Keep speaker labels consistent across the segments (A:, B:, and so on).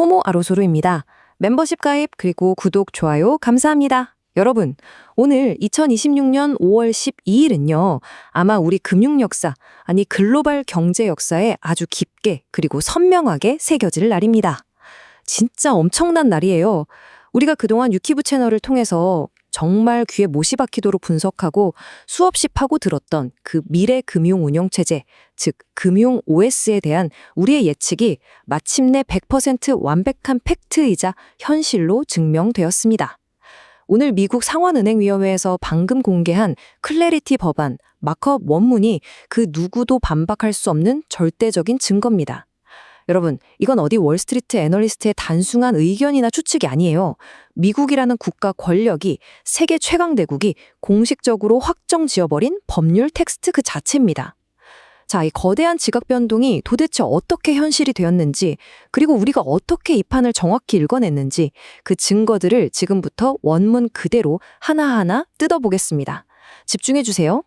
A: 호모 아로소르입니다. 멤버십 가입 그리고 구독, 좋아요 감사합니다. 여러분, 오늘 2026년 5월 12일은요. 아마 우리 금융 역사, 아니 글로벌 경제 역사에 아주 깊게 그리고 선명하게 새겨질 날입니다. 진짜 엄청난 날이에요. 우리가 그동안 유키브 채널을 통해서 정말 귀에 못이 박히도록 분석하고 수없이 파고들었던 그 미래 금융 운영 체제, 즉 금융 OS에 대한 우리의 예측이 마침내 100% 완벽한 팩트이자 현실로 증명되었습니다. 오늘 미국 상원은행위원회에서 방금 공개한 클래리티 법안, 마크업 원문이 그 누구도 반박할 수 없는 절대적인 증거입니다. 여러분, 이건 어디 월스트리트 애널리스트의 단순한 의견이나 추측이 아니에요. 미국이라는 국가 권력이 세계 최강대국이 공식적으로 확정 지어버린 법률 텍스트 그 자체입니다. 자, 이 거대한 지각 변동이 도대체 어떻게 현실이 되었는지, 그리고 우리가 어떻게 이 판을 정확히 읽어냈는지 그 증거들을 지금부터 원문 그대로 하나하나 뜯어보겠습니다. 집중해 주세요.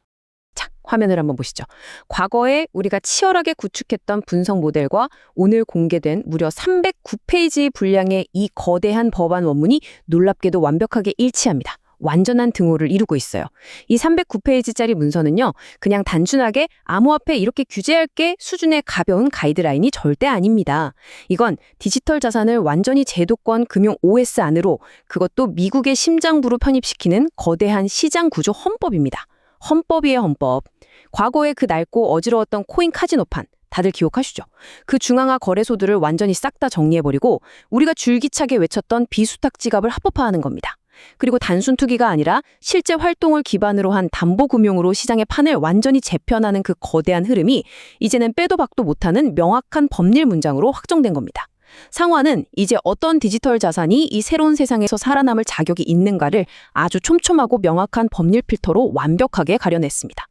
A: 자, 화면을 한번 보시죠. 과거에 우리가 치열하게 구축했던 분석 모델과 오늘 공개된 무려 309페이지 분량의 이 거대한 법안 원문이 놀랍게도 완벽하게 일치합니다. 완전한 등호를 이루고 있어요. 이 309페이지짜리 문서는요, 그냥 단순하게 암호화폐 이렇게 규제할게 수준의 가벼운 가이드라인이 절대 아닙니다. 이건 디지털 자산을 완전히 제도권 금융 OS 안으로, 그것도 미국의 심장부로 편입시키는 거대한 시장 구조 헌법입니다. 헌법이에요, 헌법. 과거에 그 낡고 어지러웠던 코인 카지노판, 다들 기억하시죠? 그 중앙화 거래소들을 완전히 싹 다 정리해버리고 우리가 줄기차게 외쳤던 비수탁 지갑을 합법화하는 겁니다. 그리고 단순 투기가 아니라 실제 활동을 기반으로 한 담보금융으로 시장의 판을 완전히 재편하는 그 거대한 흐름이 이제는 빼도 박도 못하는 명확한 법률 문장으로 확정된 겁니다. 상환은 이제 어떤 디지털 자산이 이 새로운 세상에서 살아남을 자격이 있는가를 아주 촘촘하고 명확한 법률 필터로 완벽하게 가려냈습니다.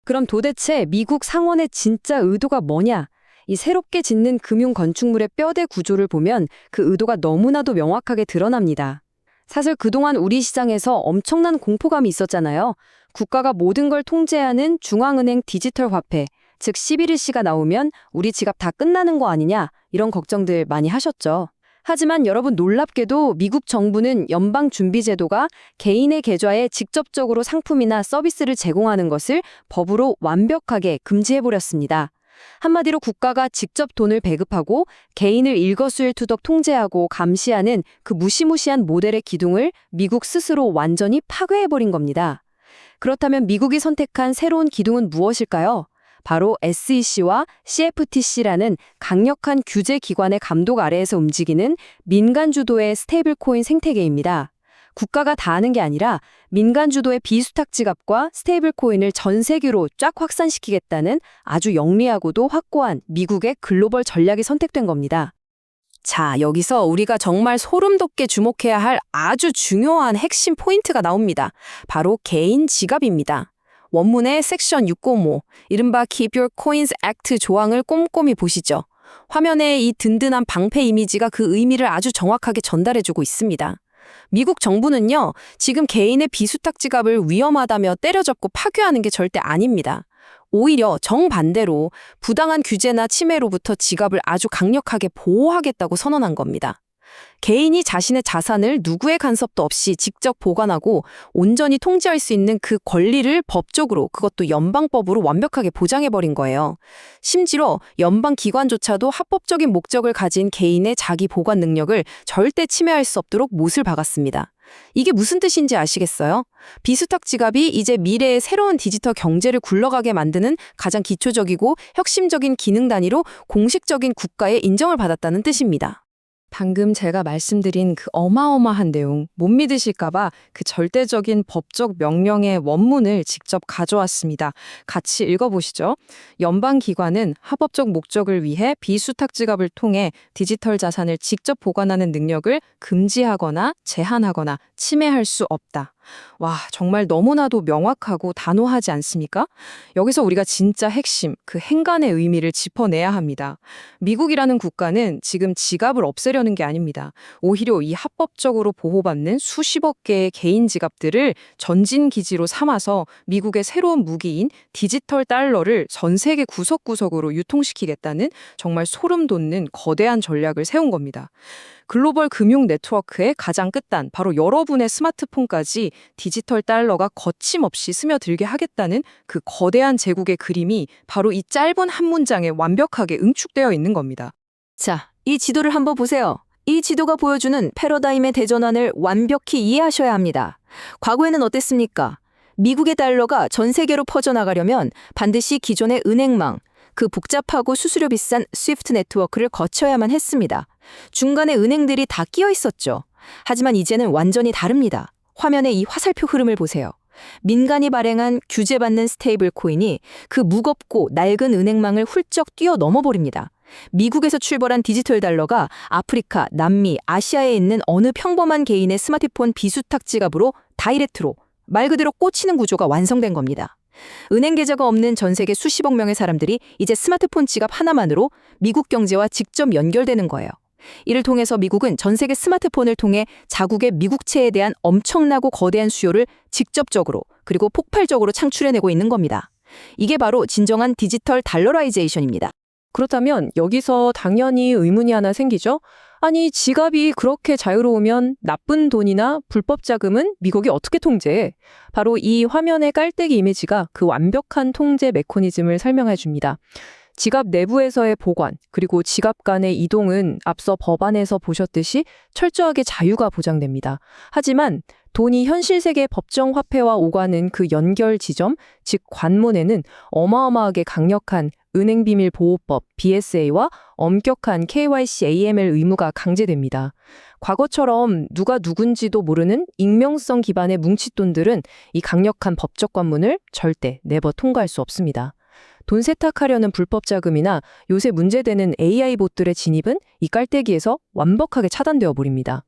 A: 그럼 도대체 미국 상원의 진짜 의도가 뭐냐? 이 새롭게 짓는 금융 건축물의 뼈대 구조를 보면 그 의도가 너무나도 명확하게 드러납니다. 사실 그동안 우리 시장에서 엄청난 공포감이 있었잖아요. 국가가 모든 걸 통제하는 중앙은행 디지털 화폐, 즉 11일씨가 나오면 우리 지갑 다 끝나는 거 아니냐, 이런 걱정들 많이 하셨죠. 하지만 여러분, 놀랍게도 미국 정부는 연방준비제도가 개인의 계좌에 직접적으로 상품이나 서비스를 제공하는 것을 법으로 완벽하게 금지해버렸습니다. 한마디로 국가가 직접 돈을 배급하고 개인을 일거수일투족 통제하고 감시하는 그 무시무시한 모델의 기둥을 미국 스스로 완전히 파괴해버린 겁니다. 그렇다면 미국이 선택한 새로운 기둥은 무엇일까요? 바로 SEC와 CFTC라는 강력한 규제 기관의 감독 아래에서 움직이는 민간 주도의 스테이블 코인 생태계입니다. 국가가 다 하는 게 아니라 민간 주도의 비수탁 지갑과 스테이블 코인을 전 세계로 쫙 확산시키겠다는 아주 영리하고도 확고한 미국의 글로벌 전략이 선택된 겁니다. 자, 여기서 우리가 정말 소름 돋게 주목해야 할 아주 중요한 핵심 포인트가 나옵니다. 바로 개인 지갑입니다. 원문의 섹션 605, 이른바 Keep Your Coins Act 조항을 꼼꼼히 보시죠. 화면에 이 든든한 방패 이미지가 그 의미를 아주 정확하게 전달해주고 있습니다. 미국 정부는요, 지금 개인의 비수탁 지갑을 위험하다며 때려잡고 파괴하는 게 절대 아닙니다. 오히려 정반대로 부당한 규제나 침해로부터 지갑을 아주 강력하게 보호하겠다고 선언한 겁니다. 개인이 자신의 자산을 누구의 간섭도 없이 직접 보관하고 온전히 통제할 수 있는 그 권리를 법적으로, 그것도 연방법으로 완벽하게 보장해버린 거예요. 심지어 연방기관조차도 합법적인 목적을 가진 개인의 자기 보관 능력을 절대 침해할 수 없도록 못을 박았습니다. 이게 무슨 뜻인지 아시겠어요? 비수탁 지갑이 이제 미래의 새로운 디지털 경제를 굴러가게 만드는 가장 기초적이고 혁신적인 기능 단위로 공식적인 국가의 인정을 받았다는 뜻입니다. 방금 제가 말씀드린 그 어마어마한 내용 못 믿으실까봐 그 절대적인 법적 명령의 원문을 직접 가져왔습니다. 같이 읽어보시죠. 연방기관은 합법적 목적을 위해 비수탁 지갑을 통해 디지털 자산을 직접 보관하는 능력을 금지하거나 제한하거나 침해할 수 없다. 와, 정말 너무나도 명확하고 단호하지 않습니까? 여기서 우리가 진짜 핵심, 그 행간의 의미를 짚어내야 합니다. 미국이라는 국가는 지금 지갑을 없애려는 게 아닙니다. 오히려 이 합법적으로 보호받는 수십억 개의 개인 지갑들을 전진 기지로 삼아서 미국의 새로운 무기인 디지털 달러를 전 세계 구석구석으로 유통시키겠다는 정말 소름 돋는 거대한 전략을 세운 겁니다. 글로벌 금융 네트워크의 가장 끝단, 바로 여러분의 스마트폰까지 디지털 달러가 거침없이 스며들게 하겠다는 그 거대한 제국의 그림이 바로 이 짧은 한 문장에 완벽하게 응축되어 있는 겁니다.
B: 자, 이 지도를 한번 보세요. 이 지도가 보여주는 패러다임의 대전환을 완벽히 이해하셔야 합니다. 과거에는 어땠습니까? 미국의 달러가 전 세계로 퍼져나가려면 반드시 기존의 은행망, 그 복잡하고 수수료 비싼 스위프트 네트워크를 거쳐야만 했습니다. 중간에 은행들이 다 끼어 있었죠. 하지만 이제는 완전히 다릅니다. 화면에 이 화살표 흐름을 보세요. 민간이 발행한 규제받는 스테이블 코인이 그 무겁고 낡은 은행망을 훌쩍 뛰어넘어 버립니다. 미국에서 출발한 디지털 달러가 아프리카, 남미, 아시아에 있는 어느 평범한 개인의 스마트폰 비수탁 지갑으로 다이렉트로 말 그대로 꽂히는 구조가 완성된 겁니다. 은행 계좌가 없는 전 세계 수십억 명의 사람들이 이제 스마트폰 지갑 하나만으로 미국 경제와 직접 연결되는 거예요. 이를 통해서 미국은 전 세계 스마트폰을 통해 자국의 미국채에 대한 엄청나고 거대한 수요를 직접적으로 그리고 폭발적으로 창출해내고 있는 겁니다. 이게 바로 진정한 디지털 달러라이제이션입니다.
A: 그렇다면 여기서 당연히 의문이 하나 생기죠? 아니, 지갑이 그렇게 자유로우면 나쁜 돈이나 불법 자금은 미국이 어떻게 통제해? 바로 이 화면의 깔때기 이미지가 그 완벽한 통제 메커니즘을 설명해 줍니다. 지갑 내부에서의 보관, 그리고 지갑 간의 이동은 앞서 법안에서 보셨듯이 철저하게 자유가 보장됩니다. 하지만 돈이 현실 세계 법정 화폐와 오가는 그 연결 지점, 즉 관문에는 어마어마하게 강력한 은행비밀보호법 BSA와 엄격한 KYC AML 의무가 강제됩니다. 과거처럼 누가 누군지도 모르는 익명성 기반의 뭉칫돈들은 이 강력한 법적 관문을 절대 내버 통과할 수 없습니다. 돈 세탁하려는 불법 자금이나 요새 문제되는 AI 봇들의 진입은 이 깔때기에서 완벽하게 차단되어 버립니다.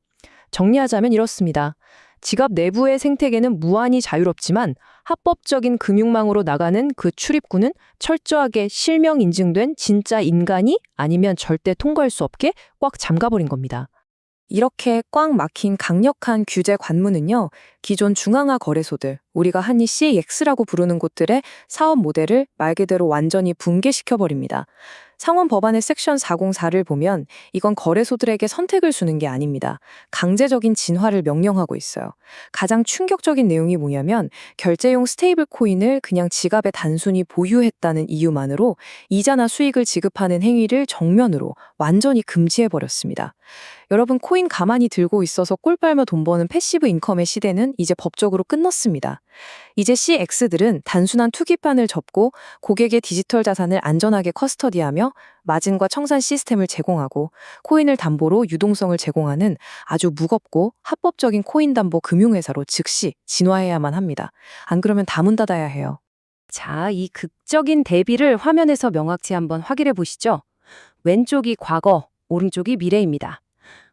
A: 정리하자면 이렇습니다. 지갑 내부의 생태계는 무한히 자유롭지만 합법적인 금융망으로 나가는 그 출입구는 철저하게 실명 인증된 진짜 인간이 아니면 절대 통과할 수 없게 꽉 잠가버린 겁니다. 이렇게 꽉 막힌 강력한 규제 관문은요, 기존 중앙화 거래소들, 우리가 흔히 CEX라고 부르는 곳들의 사업 모델을 말 그대로 완전히 붕괴시켜버립니다. 상원 법안의 섹션 404를 보면 이건 거래소들에게 선택을 주는 게 아닙니다. 강제적인 진화를 명령하고 있어요. 가장 충격적인 내용이 뭐냐면 결제용 스테이블 코인을 그냥 지갑에 단순히 보유했다는 이유만으로 이자나 수익을 지급하는 행위를 정면으로 완전히 금지해버렸습니다. 여러분, 코인 가만히 들고 있어서 꿀 빨며 돈 버는 패시브 인컴의 시대는 이제 법적으로 끝났습니다. 이제 CX들은 단순한 투기판을 접고 고객의 디지털 자산을 안전하게 커스터디하며 마진과 청산 시스템을 제공하고 코인을 담보로 유동성을 제공하는 아주 무겁고 합법적인 코인 담보 금융회사로 즉시 진화해야만 합니다. 안 그러면 다 문 닫아야 해요. 자, 이 극적인 대비를 화면에서 명확히 한번 확인해 보시죠. 왼쪽이 과거, 오른쪽이 미래입니다.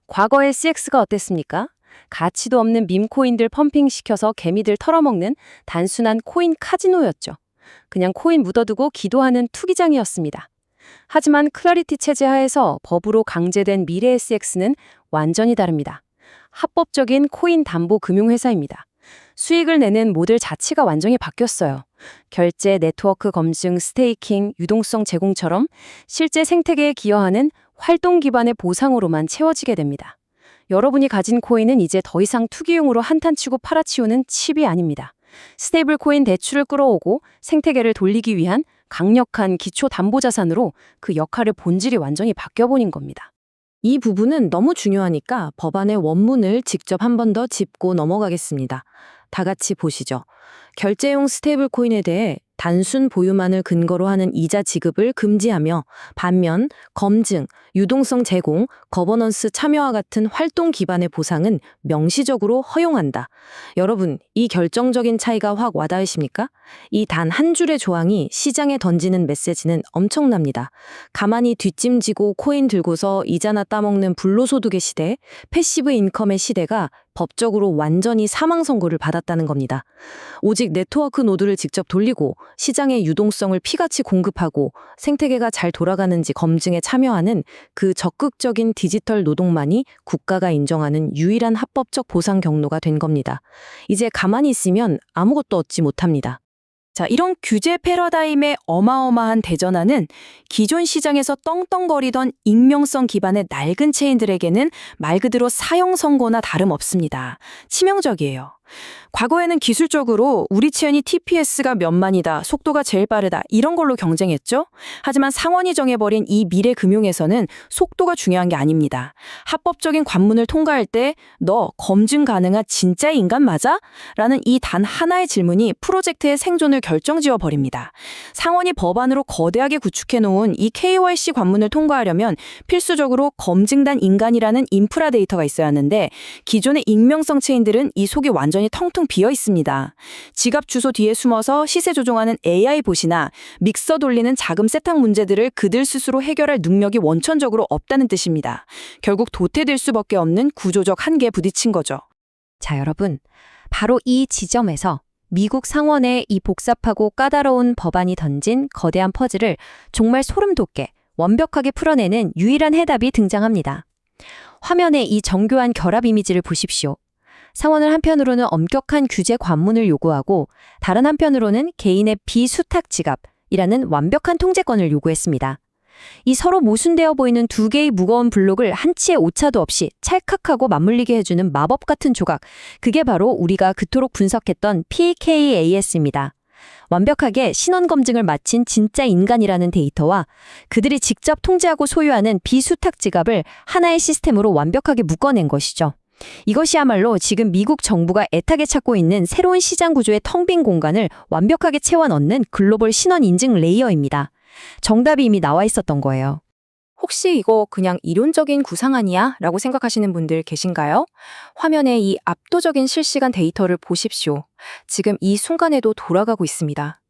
A: 과거의 CX가 어땠습니까? 가치도 없는 밈코인들 펌핑시켜서 개미들 털어먹는 단순한 코인 카지노였죠. 그냥 코인 묻어두고 기도하는 투기장이었습니다. 하지만 클래리티 체제 하에서 법으로 강제된 미래의 CX는 완전히 다릅니다. 합법적인 코인 담보 금융회사입니다. 수익을 내는 모델 자체가 완전히 바뀌었어요. 결제, 네트워크 검증, 스테이킹, 유동성 제공처럼 실제 생태계에 기여하는 활동 기반의 보상으로만 채워지게 됩니다. 여러분이 가진 코인은 이제 더 이상 투기용으로 한탄치고 팔아치우는 칩이 아닙니다. 스테이블 코인 대출을 끌어오고 생태계를 돌리기 위한 강력한 기초 담보자산으로 그 역할의 본질이 완전히 바뀌어버린 겁니다. 이 부분은 너무 중요하니까 법안의 원문을 직접 한 번 더 짚고 넘어가겠습니다. 다 같이 보시죠. 결제용 스테이블 코인에 대해 단순 보유만을 근거로 하는 이자 지급을 금지하며 반면 검증, 유동성 제공, 거버넌스 참여와 같은 활동 기반의 보상은 명시적으로 허용한다. 여러분, 이 결정적인 차이가 확 와닿으십니까? 이 단 한 줄의 조항이 시장에 던지는 메시지는 엄청납니다. 가만히 뒷짐지고 코인 들고서 이자나 따먹는 불로소득의 시대, 패시브 인컴의 시대가 법적으로 완전히 사망 선고를 받았다는 겁니다. 오직 네트워크 노드를 직접 돌리고 시장의 유동성을 피같이 공급하고 생태계가 잘 돌아가는지 검증에 참여하는 그 적극적인 디지털 노동만이 국가가 인정하는 유일한 합법적 보상 경로가 된 겁니다. 이제 가만히 있으면 아무것도 얻지 못합니다.
C: 자, 이런 규제 패러다임의 어마어마한 대전환은 기존 시장에서 떵떵거리던 익명성 기반의 낡은 체인들에게는 말 그대로 사형 선고나 다름없습니다. 치명적이에요. 과거에는 기술적으로 우리 체인이 TPS가 몇만이다, 속도가 제일 빠르다 이런 걸로 경쟁했죠. 하지만 상원이 정해버린 이 미래 금융에서는 속도가 중요한 게 아닙니다. 합법적인 관문을 통과할 때 너 검증 가능한 진짜 인간 맞아? 라는 이 단 하나의 질문이 프로젝트의 생존을 결정지어 버립니다. 상원이 법안으로 거대하게 구축해놓은 이 KYC 관문을 통과하려면 필수적으로 검증단 인간이라는 인프라 데이터가 있어야 하는데 기존의 익명성 체인들은 이 속이 완전히 텅텅 비어 있습니다. 지갑 주소 뒤에 숨어서 시세 조종하는 AI 봇이나 믹서 돌리는 자금 세탁 문제들을 그들 스스로 해결할 능력이 원천적으로 없다는 뜻입니다. 결국 도태될 수밖에 없는 구조적 한계에 부딪힌 거죠.
A: 자, 여러분. 바로 이 지점에서 미국 상원의 이 복잡하고 까다로운 법안이 던진 거대한 퍼즐을 정말 소름 돋게 완벽하게 풀어내는 유일한 해답이 등장합니다. 화면에 이 정교한 결합 이미지를 보십시오. 상원은 한편으로는 엄격한 규제 관문을 요구하고 다른 한편으로는 개인의 비수탁 지갑이라는 완벽한 통제권을 요구했습니다. 이 서로 모순되어 보이는 두 개의 무거운 블록을 한치의 오차도 없이 찰칵하고 맞물리게 해주는 마법 같은 조각, 그게 바로 우리가 그토록 분석했던 PKAS입니다. 완벽하게 신원 검증을 마친 진짜 인간이라는 데이터와 그들이 직접 통제하고 소유하는 비수탁 지갑을 하나의 시스템으로 완벽하게 묶어낸 것이죠. 이것이야말로 지금 미국 정부가 애타게 찾고 있는 새로운 시장 구조의 텅 빈 공간을 완벽하게 채워 넣는 글로벌 신원 인증 레이어입니다. 정답이 이미 나와 있었던 거예요.
C: 혹시 이거 그냥 이론적인 구상아니야? 라고 생각하시는 분들 계신가요? 화면에 이 압도적인 실시간 데이터를 보십시오. 지금 이 순간에도 돌아가고 있습니다.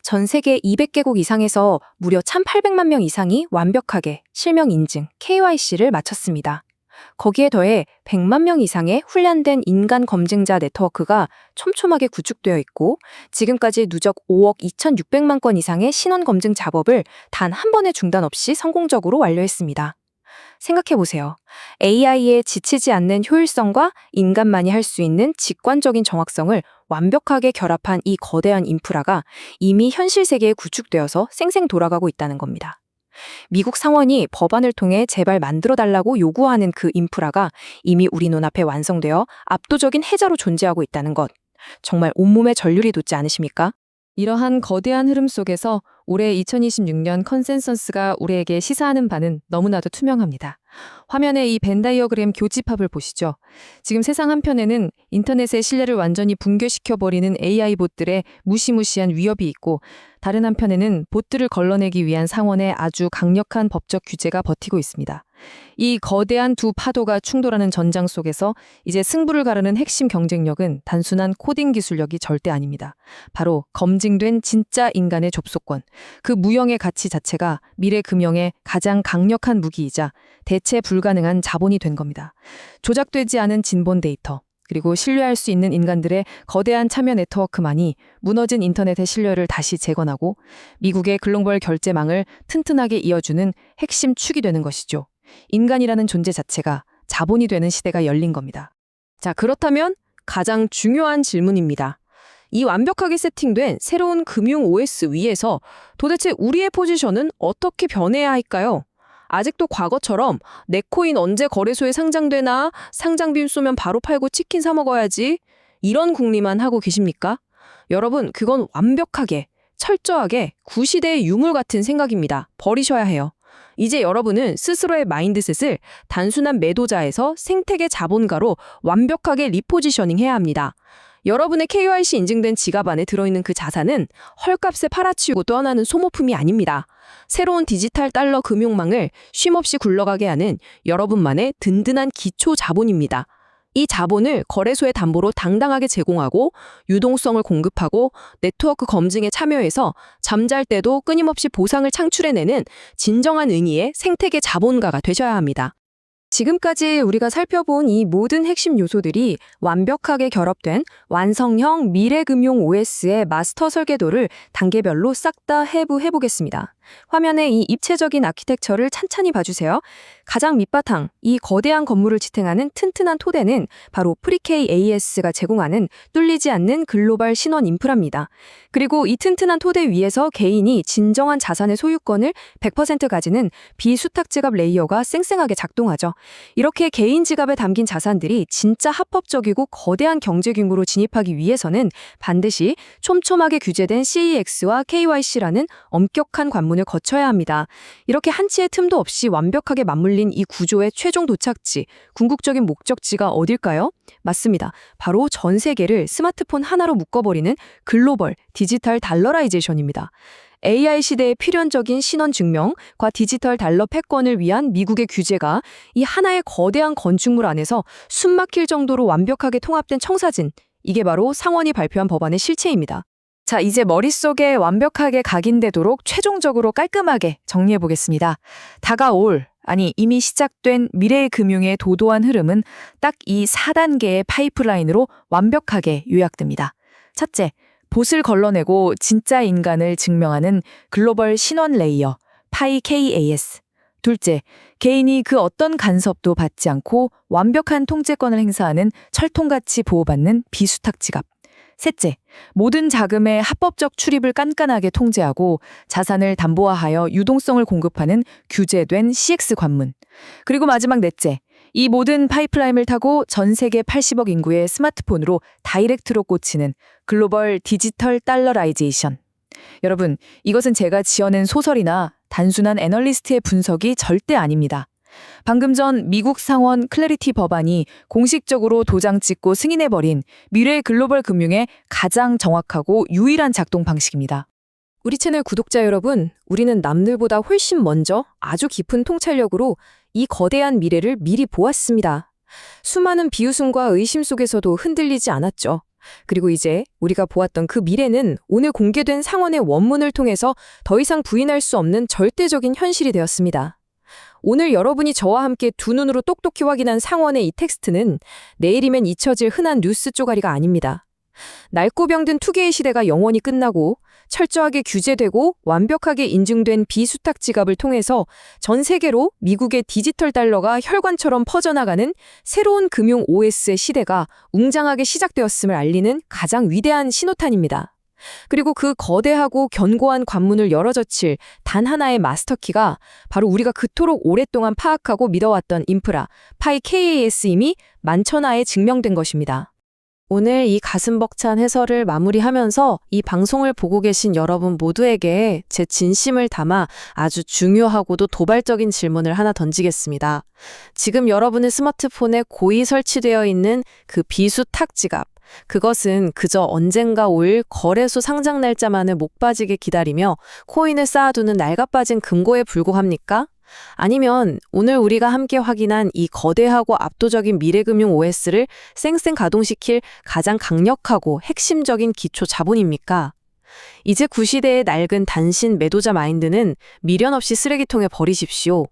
C: 전 세계 200개국 이상에서 무려 1,800만 명 이상이 완벽하게 실명 인증 KYC를 마쳤습니다. 거기에 더해 100만 명 이상의 훈련된 인간 검증자 네트워크가 촘촘하게 구축되어 있고 지금까지 누적 5억 2,600만 건 이상의 신원 검증 작업을 단 한 번의 중단 없이 성공적으로 완료했습니다. 생각해보세요. AI에 지치지 않는 효율성과 인간만이 할 수 있는 직관적인 정확성을 완벽하게 결합한 이 거대한 인프라가 이미 현실 세계에 구축되어서 쌩쌩 돌아가고 있다는 겁니다. 미국 상원이 법안을 통해 제발 만들어달라고 요구하는 그 인프라가 이미 우리 눈앞에 완성되어 압도적인 해자로 존재하고 있다는 것. 정말 온몸에 전율이 돋지 않으십니까?
A: 이러한 거대한 흐름 속에서 올해 2026년 컨센서스가 우리에게 시사하는 바는 너무나도 투명합니다. 화면에 이 벤다이어그램 교집합을 보시죠. 지금 세상 한편에는 인터넷의 신뢰를 완전히 붕괴시켜버리는 AI 봇들의 무시무시한 위협이 있고 다른 한편에는 봇들을 걸러내기 위한 상원의 아주 강력한 법적 규제가 버티고 있습니다. 이 거대한 두 파도가 충돌하는 전장 속에서 이제 승부를 가르는 핵심 경쟁력은 단순한 코딩 기술력이 절대 아닙니다. 바로 검증된 진짜 인간의 접속권, 그 무형의 가치 자체가 미래 금융의 가장 강력한 무기이자 대체 불가능한 자본이 된 겁니다. 조작되지 않은 진본 데이터, 그리고 신뢰할 수 있는 인간들의 거대한 참여 네트워크만이 무너진 인터넷의 신뢰를 다시 재건하고 미국의 글로벌 결제망을 튼튼하게 이어주는 핵심 축이 되는 것이죠. 인간이라는 존재 자체가 자본이 되는 시대가 열린 겁니다. 자, 그렇다면 가장 중요한 질문입니다. 이 완벽하게 세팅된 새로운 금융 OS 위에서 도대체 우리의 포지션은 어떻게 변해야 할까요? 아직도 과거처럼 내 코인 언제 거래소에 상장되나, 상장빔 쏘면 바로 팔고 치킨 사 먹어야지, 이런 궁리만 하고 계십니까? 여러분, 그건 완벽하게, 철저하게 구시대의 유물 같은 생각입니다. 버리셔야 해요. 이제 여러분은 스스로의 마인드셋을 단순한 매도자에서 생태계 자본가로 완벽하게 리포지셔닝 해야 합니다. 여러분의 KYC 인증된 지갑 안에 들어있는 그 자산은 헐값에 팔아치우고 떠나는 소모품이 아닙니다. 새로운 디지털 달러 금융망을 쉼없이 굴러가게 하는 여러분만의 든든한 기초 자본입니다. 이 자본을 거래소의 담보로 당당하게 제공하고 유동성을 공급하고 네트워크 검증에 참여해서 잠잘 때도 끊임없이 보상을 창출해내는 진정한 의미의 생태계 자본가가 되셔야 합니다. 지금까지 우리가 살펴본 이 모든 핵심 요소들이 완벽하게 결합된 완성형 미래금융 OS의 마스터 설계도를 단계별로 싹 다 해보겠습니다. 화면에 이 입체적인 아키텍처를 찬찬히 봐주세요. 가장 밑바탕, 이 거대한 건물을 지탱하는 튼튼한 토대는 바로 프리KAS가 제공하는 뚫리지 않는 글로벌 신원 인프라입니다. 그리고 이 튼튼한 토대 위에서 개인이 진정한 자산의 소유권을 100% 가지는 비수탁 지갑 레이어가 쌩쌩하게 작동하죠. 이렇게 개인 지갑에 담긴 자산들이 진짜 합법적이고 거대한 경제 규모로 진입하기 위해서는 반드시 촘촘하게 규제된 CEX와 KYC라는 엄격한 관문을 거쳐야 합니다. 이렇게 한치의 틈도 없이 완벽하게 맞물린 이 구조의 최종 도착지, 궁극적인 목적지가 어딜까요? 맞습니다. 바로 전 세계를 스마트폰 하나로 묶어버리는 글로벌 디지털 달러라이제이션입니다. AI 시대의 필연적인 신원 증명과 디지털 달러 패권을 위한 미국의 규제가 이 하나의 거대한 건축물 안에서 숨막힐 정도로 완벽하게 통합된 청사진, 이게 바로 상원이 발표한 법안의 실체입니다. 자, 이제 머릿속에 완벽하게 각인되도록 최종적으로 깔끔하게 정리해보겠습니다. 이미 시작된 미래의 금융의 도도한 흐름은 딱 이 4단계의 파이프라인으로 완벽하게 요약됩니다. 첫째, 봇을 걸러내고 진짜 인간을 증명하는 글로벌 신원 레이어, PyKAS. 둘째, 개인이 그 어떤 간섭도 받지 않고 완벽한 통제권을 행사하는 철통같이 보호받는 비수탁 지갑. 셋째, 모든 자금의 합법적 출입을 깐깐하게 통제하고 자산을 담보화하여 유동성을 공급하는 규제된 CX 관문. 그리고 마지막 넷째, 이 모든 파이프라인을 타고 전 세계 80억 인구의 스마트폰으로 다이렉트로 꽂히는 글로벌 디지털 달러라이제이션. 여러분, 이것은 제가 지어낸 소설이나 단순한 애널리스트의 분석이 절대 아닙니다. 방금 전 미국 상원 클래리티 법안이 공식적으로 도장 찍고 승인해버린 미래 글로벌 금융의 가장 정확하고 유일한 작동 방식입니다. 우리 채널 구독자 여러분, 우리는 남들보다 훨씬 먼저 아주 깊은 통찰력으로 이 거대한 미래를 미리 보았습니다. 수많은 비웃음과 의심 속에서도 흔들리지 않았죠. 그리고 이제 우리가 보았던 그 미래는 오늘 공개된 상원의 원문을 통해서 더 이상 부인할 수 없는 절대적인 현실이 되었습니다. 오늘 여러분이 저와 함께 두 눈으로 똑똑히 확인한 상원의 이 텍스트는 내일이면 잊혀질 흔한 뉴스 쪼가리가 아닙니다. 낡고 병든 투개의 시대가 영원히 끝나고 철저하게 규제되고 완벽하게 인증된 비수탁 지갑을 통해서 전 세계로 미국의 디지털 달러가 혈관처럼 퍼져나가는 새로운 금융 OS의 시대가 웅장하게 시작되었음을 알리는 가장 위대한 신호탄입니다. 그리고 그 거대하고 견고한 관문을 열어젖힐 단 하나의 마스터키가 바로 우리가 그토록 오랫동안 파악하고 믿어왔던 인프라, PyKAS임이 만천하에 증명된 것입니다. 오늘 이 가슴 벅찬 해설을 마무리하면서 이 방송을 보고 계신 여러분 모두에게 제 진심을 담아 아주 중요하고도 도발적인 질문을 하나 던지겠습니다. 지금 여러분의 스마트폰에 고이 설치되어 있는 그 비수탁 지갑, 그것은 그저 언젠가 올 거래소 상장 날짜만을 목 빠지게 기다리며 코인을 쌓아두는 낡아빠진 금고에 불과합니까? 아니면 오늘 우리가 함께 확인한 이 거대하고 압도적인 미래금융 OS를 쌩쌩 가동시킬 가장 강력하고 핵심적인 기초 자본입니까? 이제 구시대의 낡은 단신 매도자 마인드는 미련 없이 쓰레기통에 버리십시오.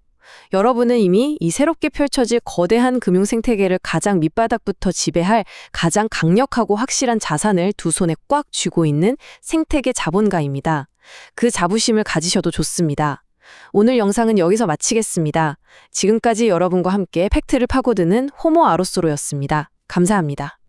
A: 여러분은 이미 이 새롭게 펼쳐질 거대한 금융 생태계를 가장 밑바닥부터 지배할 가장 강력하고 확실한 자산을 두 손에 꽉 쥐고 있는 생태계 자본가입니다. 그 자부심을 가지셔도 좋습니다. 오늘 영상은 여기서 마치겠습니다. 지금까지 여러분과 함께 팩트를 파고드는 호모 아로쏘로였습니다. 감사합니다.